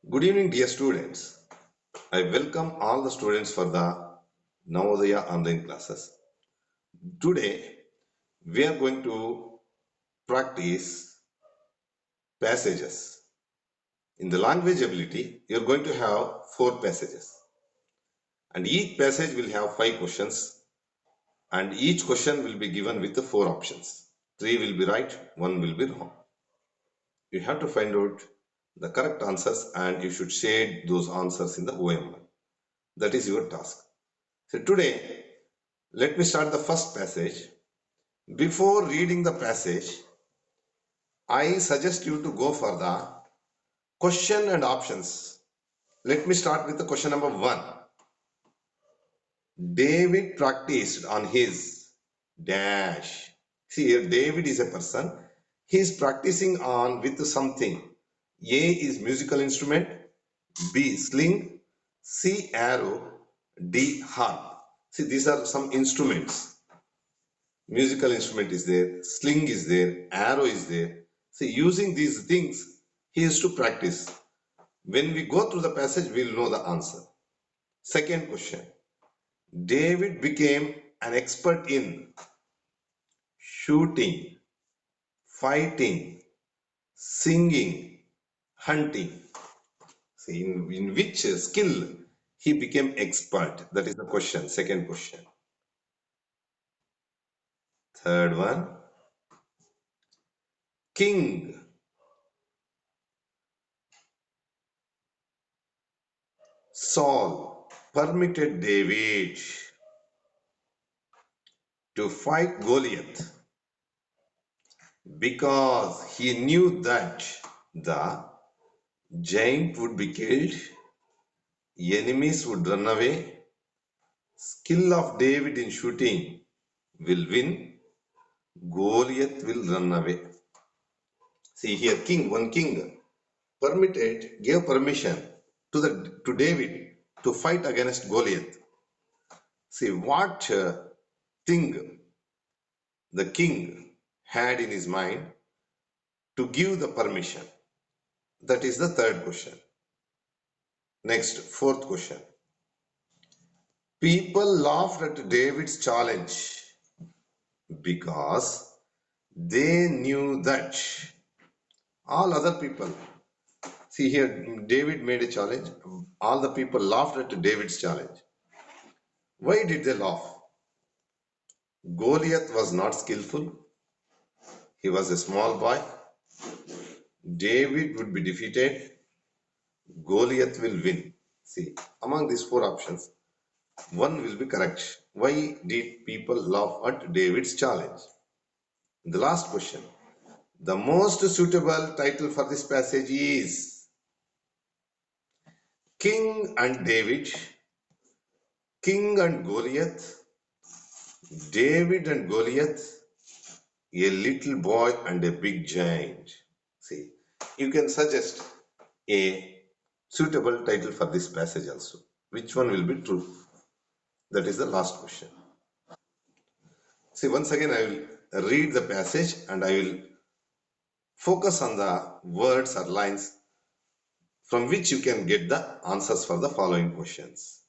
Good evening, dear students. I welcome all the students for the Navodaya online classes. Today, we are going to practice passages. In the language ability, you are going to have four passages, and each passage will have five questions, and each question will be given with the four options. Three will be right, one will be wrong. You have to find out the correct answers, and you should shade those answers in the OMR. That is your task. So today, let me start the first passage. Before reading the passage, I suggest you to go for the question and options. Let me start with the question number one. David practiced on his dash. See here, David is a person. He is practicing on with something. A is musical instrument, B sling, C arrow, D harp. See, these are some instruments. Musical instrument is there, sling is there, arrow is there. See, using these things, he is to practice. When we go through the passage, we'll know the answer. Second question. David became an expert in shooting, fighting, singing, hunting. See, in which skill he became expert? That is the question. Second question. Third one. King Saul permitted David to fight Goliath because he knew that the giant would be killed, enemies would run away, skill of David in shooting will win, Goliath will run away. See here, one king gave permission to David to fight against Goliath. See what thing the king had in his mind to give the permission. That is the third question. Next, fourth question. People laughed at David's challenge because they knew that all other people, see here, David made a challenge, all the people laughed at David's challenge. Why did they laugh? Goliath was not skillful, he was a small boy, David would be defeated, Goliath will win. See, among these four options, one will be correct. Why did people laugh at David's challenge? The last question. The most suitable title for this passage is King and David, King and Goliath, David and Goliath, a little boy and a big giant. See, you can suggest a suitable title for this passage also. Which one will be true? That is the last question. See, once again, I will read the passage and I will focus on the words or lines from which you can get the answers for the following questions.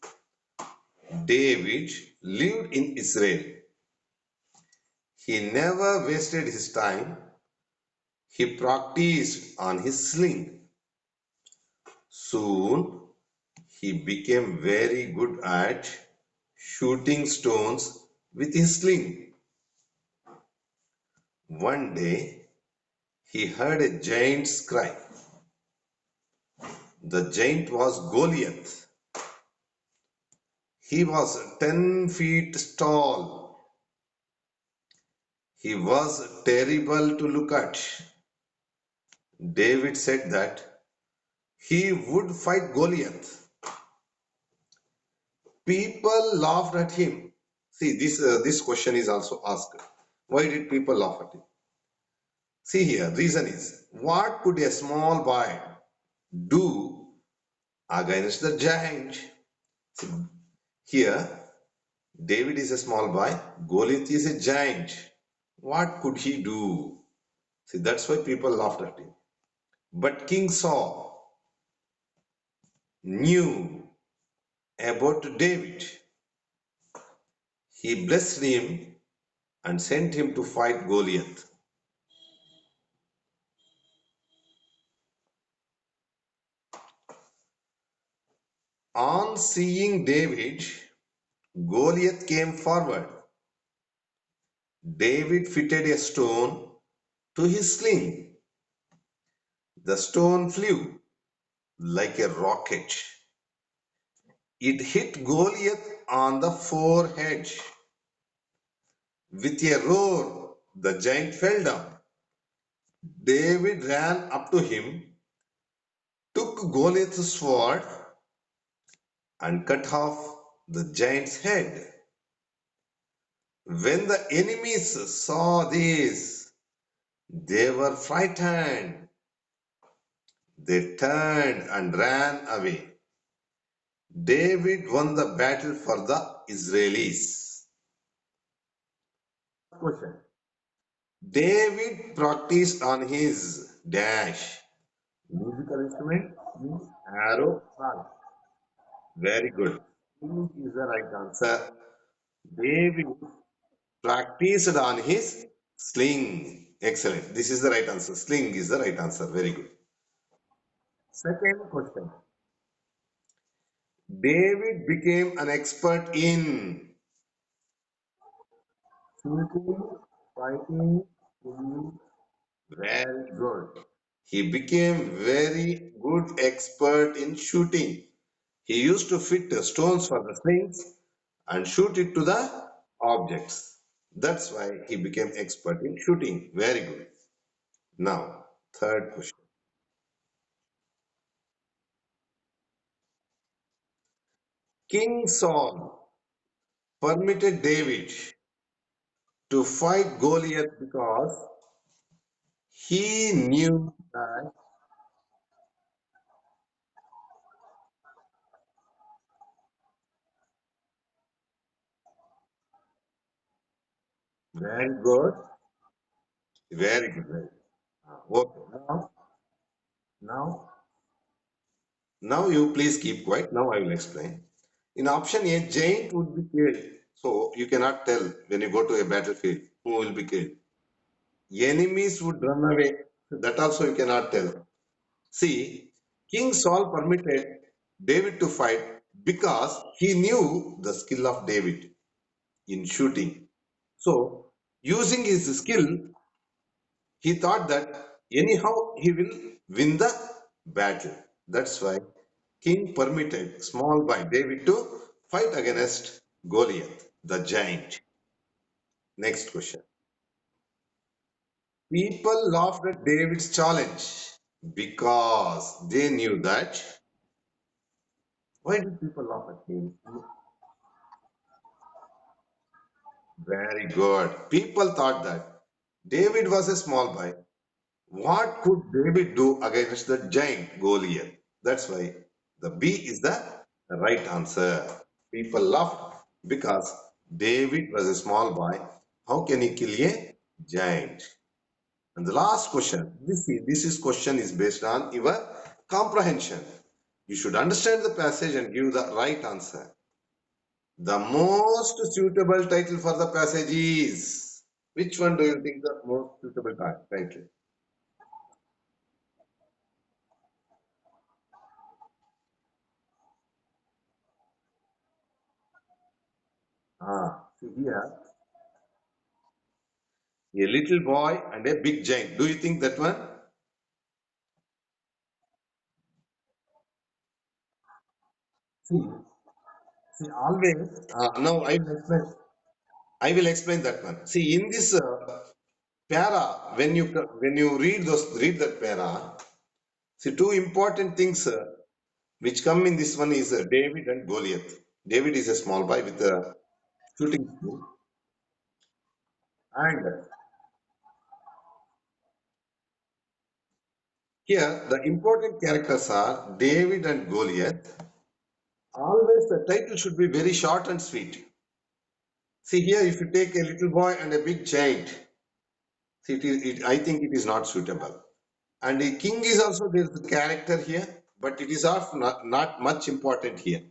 David lived in Israel. He never wasted his time. He practiced on his sling. Soon he became very good at shooting stones with his sling. One day he heard a giant's cry. The giant was Goliath. He was 10 feet tall. He was terrible to look at. David said that he would fight Goliath. People laughed at him. See, this question is also asked. Why did people laugh at him? See here, reason is, what could a small boy do against the giant? See, here, David is a small boy, Goliath is a giant. What could he do? See, that's why people laughed at him. But King Saul, knew about David, he blessed him and sent him to fight Goliath. On seeing David, Goliath came forward. David fitted a stone to his sling. The stone flew like a rocket. It hit Goliath on the forehead. With a roar, the giant fell down. David ran up to him, took Goliath's sword, and cut off the giant's head. When the enemies saw this, they were frightened. They turned and ran away. David won the battle for the Israelis. Question. David practiced on his dash. Musical instrument means arrow. Very good. Sling is the right answer. David practiced on his sling. Excellent. This is the right answer. Sling is the right answer. Very good. Second question. David became an expert in shooting, fighting, swimming. Very good. He became very good expert in shooting. He used to fit the stones for the slings and shoot it to the objects. That's why he became expert in shooting. Very good. Now, third question. King Saul permitted David to fight Goliath because he knew that. Very good. Very good. Very good. Okay. Now, now you please keep quiet. Now I will explain. In option A, giant would be killed. So you cannot tell when you go to a battlefield who will be killed. Enemies would run away. That also you cannot tell. See, King Saul permitted David to fight because he knew the skill of David in shooting. So, using his skill, he thought that anyhow he will win the battle. That's why King permitted small boy David to fight against Goliath, the giant. Next question. People laughed at David's challenge because they knew that. Why did people laugh at him? Very good. People thought that David was a small boy. What could David do against the giant Goliath? That's why the B is the right answer. People laughed because David was a small boy. How can he kill a giant? And the last question, this is question is based on your comprehension. You should understand the passage and give the right answer. The most suitable title for the passage is, which one do you think the most suitable title? See here, a little boy and a big giant. Do you think that one? See, see, always. Now I will explain. I will explain that one. See, in this para, when you read that para, see two important things which come in this one is David and Goliath. David is a small boy with a shooting skill, and here the important characters are David and Goliath. Always the title should be very short and sweet. See here, if you take a little boy and a big giant, see I think it is not suitable. And the king is also there is the character here. but it is of not much important here.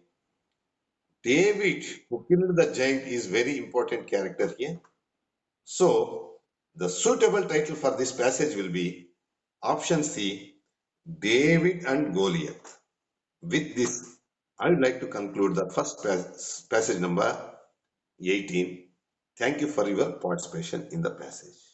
David, who killed the giant, is very important character here. So, the suitable title for this passage will be option C, David and Goliath. With this, I would like to conclude the first passage number 18. Thank you for your participation in the passage.